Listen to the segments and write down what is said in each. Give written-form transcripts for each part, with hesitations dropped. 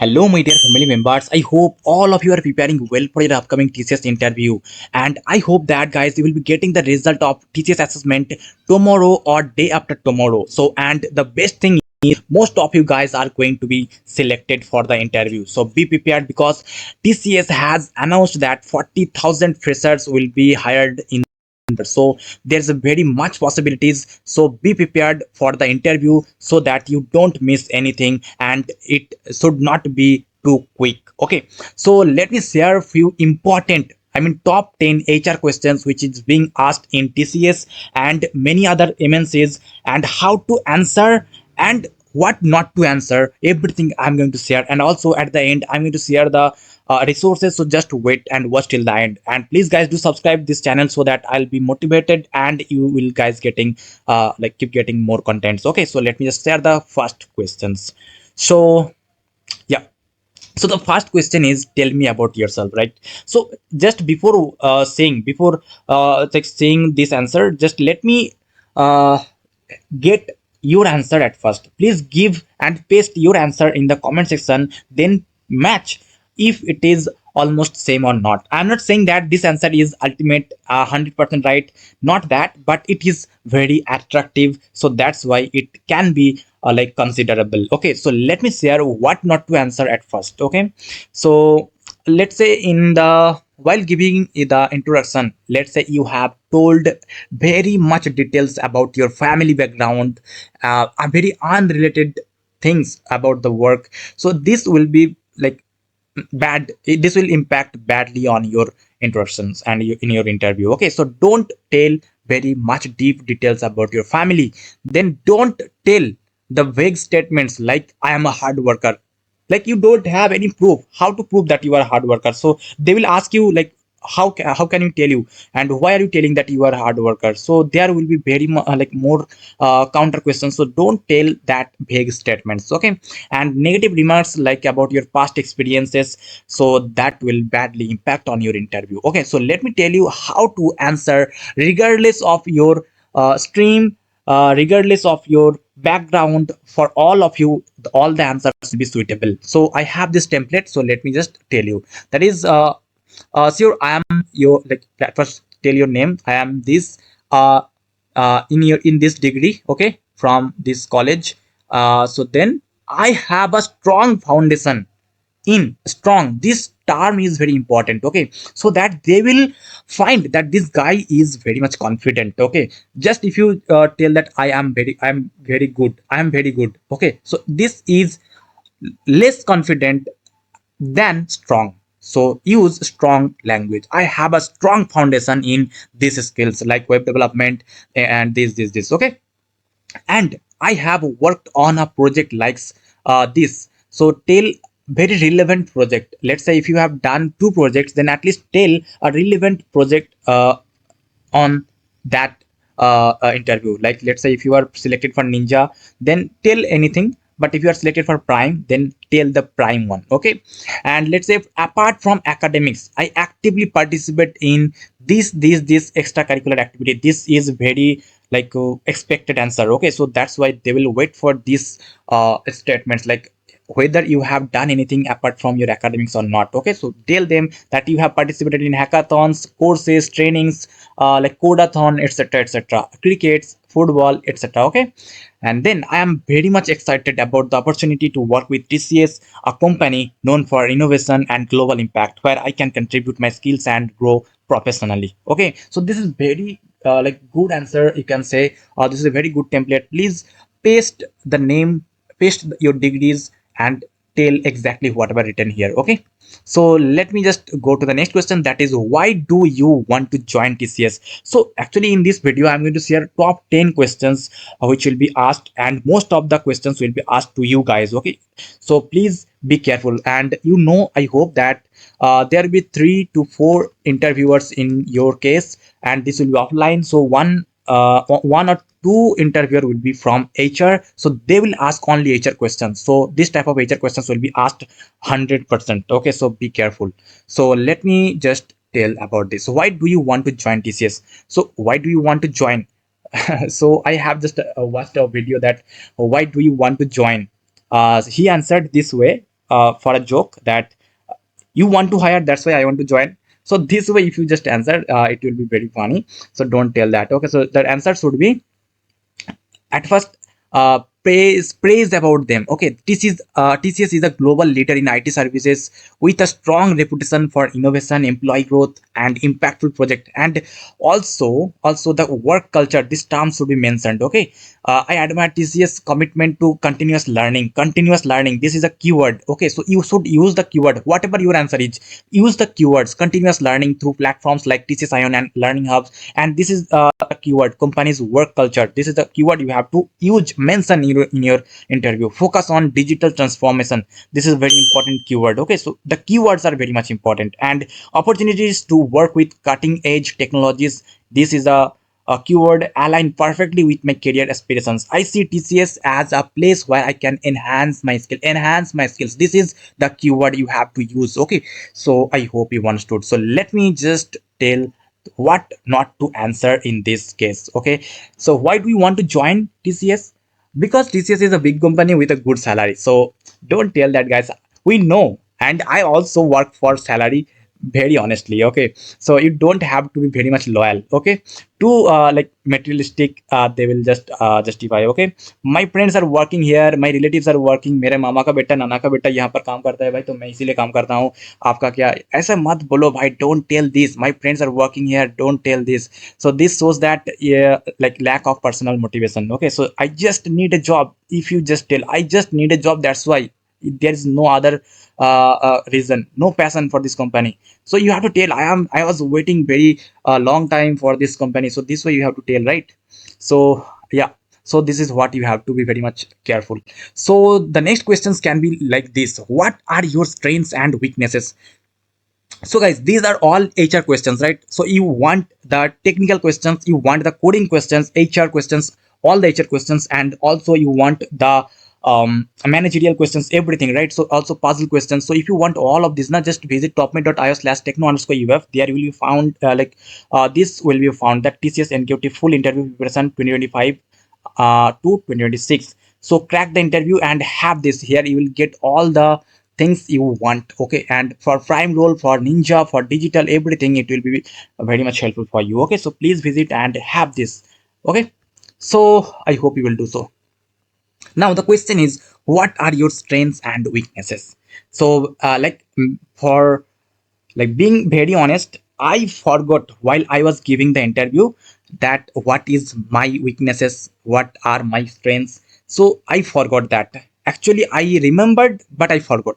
Hello, my dear family members. I hope all of you are preparing well for your upcoming TCS interview. And I hope that, guys, you will be getting the result of TCS assessment tomorrow or day after tomorrow. And the best thing is, most of you guys are going to be selected for the interview. So, be prepared because TCS has announced that 40,000 freshers will be hired in. So there's a very much possibilities, so be prepared for the interview so that you don't miss anything, and it should not be too quick. Okay, so let me share a few important, top 10 HR questions which is being asked in TCS and many other MNCs, and how to answer and what not to answer. Everything I'm going to share, and also at the end I'm going to share the resources. So just wait and watch till the end, and please guys do subscribe this channel so that I'll be motivated and you will guys getting keep getting more contents. Okay, so let me just share the first questions. So yeah, so the first question is, tell me about yourself, right? So just before saying this answer, just let me uh, get your answer at first. Please give and paste your answer in the comment section, then match if it is almost same or not. I'm not saying that this answer is ultimate 100% right, not that, but it is very attractive, so that's why it can be considerable. Okay, so let me share what not to answer at first. Okay, so let's say in the while giving the introduction, let's say you have told very much details about your family background, a very unrelated things about the work. So this will be this will impact badly on your introductions and in your interview. Okay, so don't tell very much deep details about your family. Then don't tell the vague statements like I am a hard worker. Like, you don't have any proof. How to prove that you are a hard worker? So they will ask you like, how can you tell you, and why are you telling that you are a hard worker? So there will be very more counter questions. So don't tell that vague statements. Okay, and negative remarks like about your past experiences, so that will badly impact on your interview. Okay, so let me tell you how to answer regardless of your stream, regardless of your background. For all of you, all the answers will be suitable. So I have this template, so let me just tell you. That is sure, I am your, like, first tell your name. I am this in this degree, okay, from this college. So then I have a strong foundation in strong. This term is very important. Okay, so that they will find that this guy is very much confident. Okay, just if you tell that I'm very good, I am very good. Okay, so this is less confident than strong. So use strong language. I have a strong foundation in these skills like web development and this. Okay, and I have worked on a project like this. So tell very relevant project. Let's say if you have done two projects, then at least tell a relevant project on that interview. Like, let's say if you are selected for Ninja, then tell anything. But if you are selected for Prime, then tell the Prime one. Okay, and let's say apart from academics, I actively participate in this extracurricular activity. This is very expected answer. Okay, so that's why they will wait for these statements, like whether you have done anything apart from your academics or not. Okay, so tell them that you have participated in hackathons, courses, trainings, like codathon, etc., crickets, football, etc. Okay, and then I am very much excited about the opportunity to work with TCS, a company known for innovation and global impact, where I can contribute my skills and grow professionally. Okay, so this is very good answer, you can say. This is a very good template. Please paste the name, paste your degrees, and tell exactly whatever written here. Okay, so let me just go to the next question, that is, why do you want to join TCS? So actually in this video I'm going to share top 10 questions which will be asked, and most of the questions will be asked to you guys. Okay, so please be careful, and I hope that there will be 3 to 4 interviewers in your case, and this will be offline. So one or two interviewer will be from HR, so they will ask only HR questions. So this type of HR questions will be asked 100%. Okay, so be careful. So let me just tell about this. Why do you want to join TCS? So why do you want to join? So I have just watched a video that why do you want to join. He answered this way. for a joke that you want to hire, that's why I want to join. So this way if you just answer, it will be very funny. So don't tell that. Okay, so the answer should be at first, praise about them. Okay, TCS is a global leader in IT services with a strong reputation for innovation, employee growth, and impactful project. And also the work culture, this term should be mentioned. Okay, I admire TCS commitment to continuous learning, this is a keyword. Okay, so you should use the keyword, whatever your answer is, use the keywords continuous learning through platforms like TCS Ion and learning hubs. And this is a keyword, company's work culture, this is the keyword you have to use, mention in your interview. Focus on digital transformation, this is very important keyword. Okay, so the keywords are very much important. And opportunities to work with cutting edge technologies, this is a keyword aligned perfectly with my career aspirations. I see TCS as a place where I can enhance my skills, this is the keyword you have to use. Okay, so I hope you understood. So let me just tell what not to answer in this case. Okay, so why do you want to join TCS? Because TCS is a big company with a good salary. So don't tell that, guys. We know, and I also work for salary, very honestly. Okay, so you don't have to be very much loyal. Okay, to like materialistic, they will just justify. Okay, my friends are working here, my relatives are working, मेरे मामा का बेटा नाना का बेटा यहाँ पर काम करता है भाई, तो मैं इसीलिए काम करता हूँ, आपका क्या, ऐसा मत बोलो भाई. Don't tell this, my friends are working here, don't tell this. So this shows that, yeah, like lack of personal motivation. Okay, so I just need a job. If you just tell I just need a job, that's why, there is no other reason, no passion for this company. So you have to tell I was waiting very long time for this company. So this way you have to tell, right? So yeah, so this is what you have to be very much careful. So the next questions can be like this: what are your strengths and weaknesses? So guys, these are all HR questions, right? So you want the technical questions, you want the coding questions, HR questions, all the HR questions, and also you want the managerial questions, everything, right? So also puzzle questions. So if you want all of this, now just visit topmate.io/techno_uf. There you will be found this will be found that TCS NQT full interview preparation 2025 to 2026. So crack the interview and have this. Here you will get all the things you want. Okay, and for prime role, for ninja, for digital, everything, it will be very much helpful for you. Okay, so please visit and have this. Okay, so I hope you will do so. Now the question is, what are your strengths and weaknesses? So for like being very honest, I forgot while I was giving the interview that what is my weaknesses, what are my strengths. So I forgot that. Actually, I remembered, but I forgot.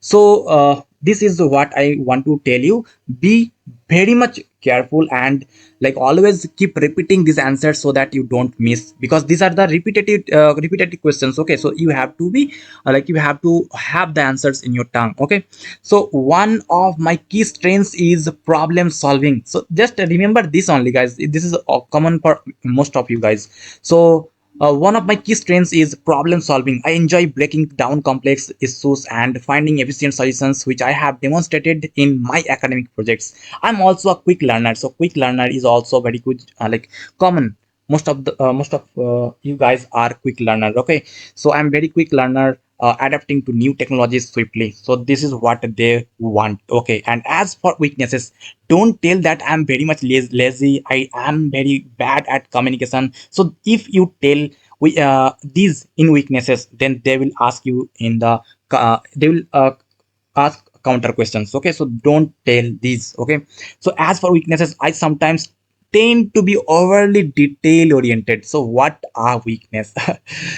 So this is what I want to tell you. Be very much careful and like always keep repeating these answers so that you don't miss, because these are the repetitive questions. Okay, so you have to be like you have to have the answers in your tongue. Okay, so one of my key strengths is problem solving. So just remember this only, guys. This is common for most of you guys. So one of my key strengths is problem solving. I enjoy breaking down complex issues and finding efficient solutions, which I have demonstrated in my academic projects. I'm also a quick learner. So quick learner is also very good, like common. Most of you guys are quick learner. Okay, so I'm very quick learner, adapting to new technologies swiftly. So this is what they want. Okay, and as for weaknesses, don't tell that I'm very much lazy, I am very bad at communication. So if you tell these in weaknesses, then they will ask you in the they will ask counter questions. Okay, so don't tell these. Okay, so as for weaknesses, I sometimes tend to be overly detail oriented. So what are weakness?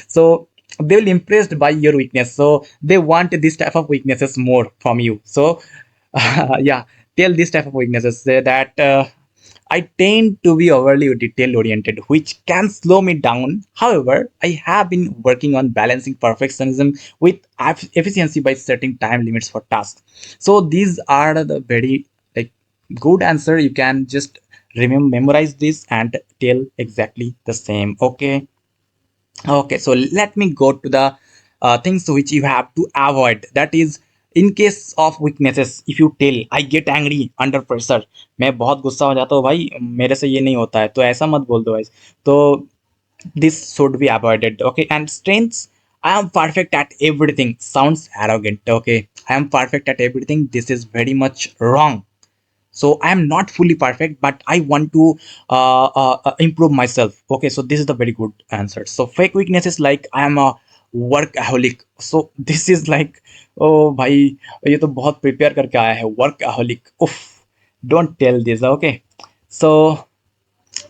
So they will impressed by your weakness, so they want this type of weaknesses more from you. So yeah, tell this type of weaknesses. Say that I tend to be overly detail oriented, which can slow me down. However, I have been working on balancing perfectionism with efficiency by setting time limits for tasks. So these are the very like good answer. You can just remember, memorize this and tell exactly the same. Okay. Okay, so let me go to the things which you have to avoid. That is, in case of weaknesses, if you tell I get angry under pressure, मैं बहुत गुस्सा हो जाता हूँ भाई, मेरे से ये नहीं होता है, तो ऐसा मत बोल दो भाई. तो this should be avoided. Okay, and strengths, I am perfect at everything sounds arrogant. Okay, I am perfect at everything. This is very much wrong. So I am not fully perfect, but I want to improve myself. Okay, so this is the very good answer. So fake weakness is like I am a workaholic. So this is like, oh भाई, ये तो बहुत prepare करके आया है, workaholic. Uff, don't tell this. Okay, so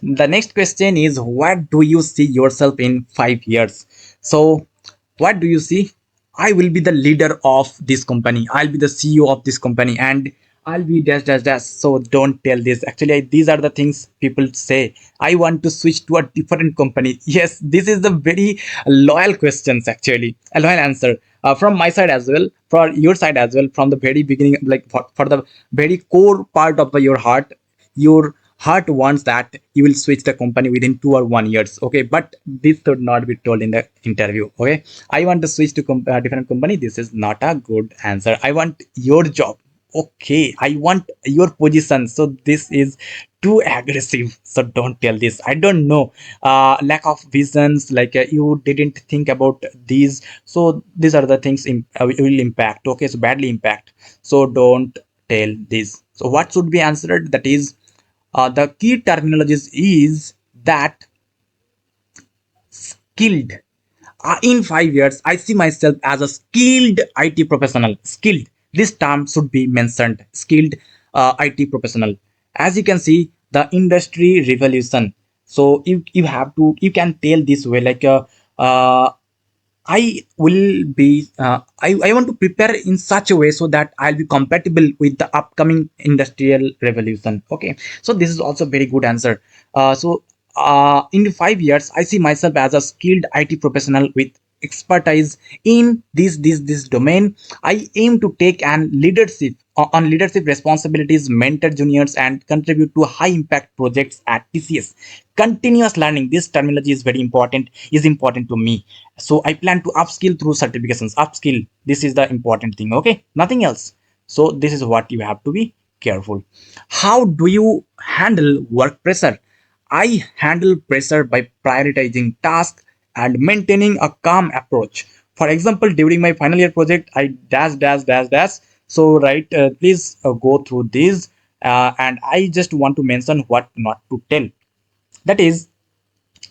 the next question is, what do you see yourself in 5 years? So what do you see? I will be the leader of this company, I'll be the CEO of this company, and I'll be dash dash dash. So don't tell this. Actually, these are the things people say. I want to switch to a different company. Yes, this is the very loyal questions, actually a loyal answer, from my side as well, for your side as well, from the very beginning, like for the very core part of your heart. Your heart wants that you will switch the company within 2 or 1 years. Okay, but this should not be told in the interview. Okay, I want to switch to different company. This is not a good answer. I want your job. Okay, I want your position. So this is too aggressive. So don't tell this. I don't know. Lack of visions, like you didn't think about these. So these are the things will impact. Okay, so badly impact. So don't tell this. So what should be answered? That is, the key terminologies is that skilled. In 5 years, I see myself as a skilled IT professional. Skilled. This term should be mentioned. Skilled IT professional. As you can see, the industry revolution. So you have to, you can tell this way, like uh, I will be, I want to prepare in such a way so that I'll be compatible with the upcoming industrial revolution. Okay, so this is also very good answer. In 5 years, I see myself as a skilled IT professional with expertise in this domain. I aim to take an leadership on leadership responsibilities, mentor juniors, and contribute to high impact projects at TCS. Continuous learning, this terminology is very important, is important to me. So I plan to upskill through certifications. Upskill, this is the important thing. Okay, nothing else. So this is what you have to be careful. How do you handle work pressure? I handle pressure by prioritizing tasks and maintaining a calm approach. For example, during my final year project, I dash dash dash dash. So right, please go through this, and I just want to mention what not to tell. That is,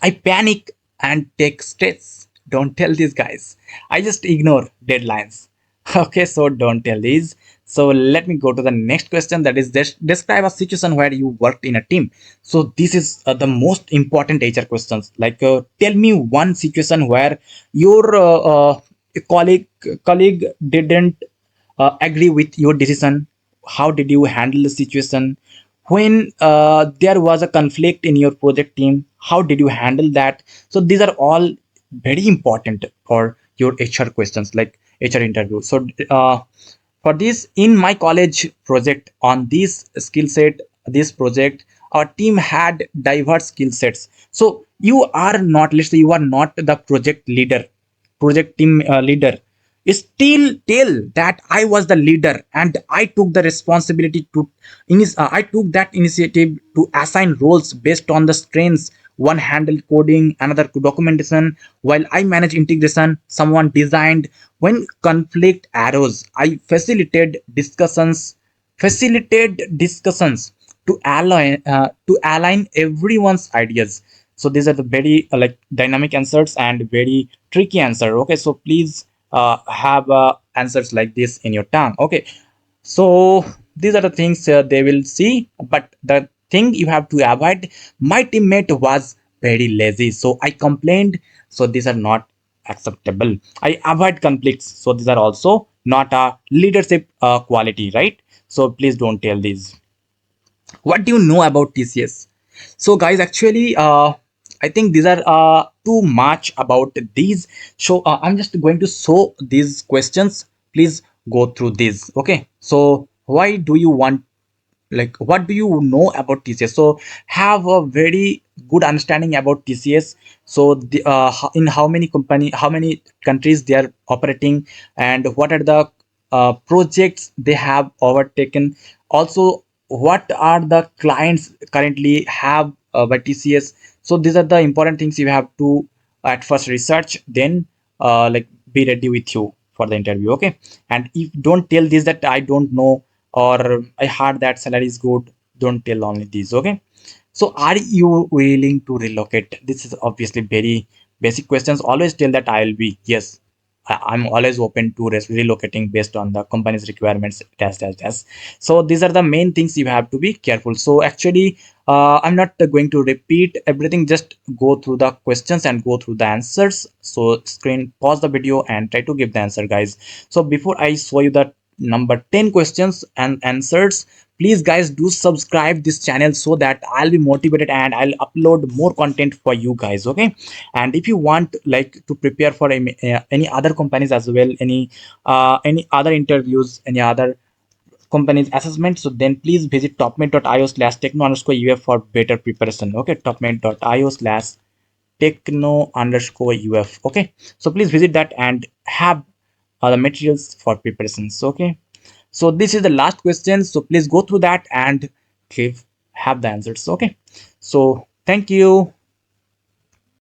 I panic and take stress. Don't tell these guys. I just ignore deadlines. Okay, so don't tell these. So let me go to the next question. That is, describe a situation where you worked in a team. So this is the most important HR questions. Like, tell me one situation where your colleague colleague didn't agree with your decision. How did you handle the situation when there was a conflict in your project team? How did you handle that? So these are all very important for your HR questions, like HR interview. So for this, in my college project on this skill set, this project, our team had diverse skill sets. So you are not, let's say you are not the project leader, project team leader, still tell that I was the leader and I took the responsibility to I took that initiative to assign roles based on the strengths. One handled coding, another documentation, while I managed integration. Someone designed. When conflict arose, I facilitated discussions to align everyone's ideas. So these are the very like dynamic answers and very tricky answer. Okay, so please have answers like this in your tongue. Okay, so these are the things they will see, but the thing you have to avoid, my teammate was very lazy, so I complained. So these are not acceptable. I avoid conflicts, so these are also not a leadership quality, right? So please don't tell these. What do you know about TCS? So guys, actually, I think these are too much about these. So I'm just going to show these questions. Please go through these. Okay, so why do you want, like, what do you know about TCS? So have a very good understanding about TCS. So in how many company, how many countries they are operating, and what are the projects they have overtaken. Also, what are the clients currently have by TCS. So these are the important things you have to at first research, then like be ready with you for the interview. Okay, and if don't tell this that I don't know or I heard that salary is good, don't tell only this. Okay, so are you willing to relocate? This is obviously very basic questions. Always tell that I will be yes. I'm always open to relocating based on the company's requirements. Dash. So these are the main things you have to be careful. So actually, I'm not going to repeat everything. Just go through the questions and go through the answers. So screen pause the video and try to give the answer, guys. So before I show you the number 10 questions and answers, please guys do subscribe this channel so that I'll be motivated and I'll upload more content for you guys. Okay, and if you want like to prepare for any other companies as well, any other interviews, any other companies assessment, so then please visit topmate.io/techno_uf for better preparation. Okay, topmate.io/techno_uf. Okay, so please visit that and have the materials for preparations. Okay, so this is the last question, so please go through that and give have the answers. Okay, so thank you.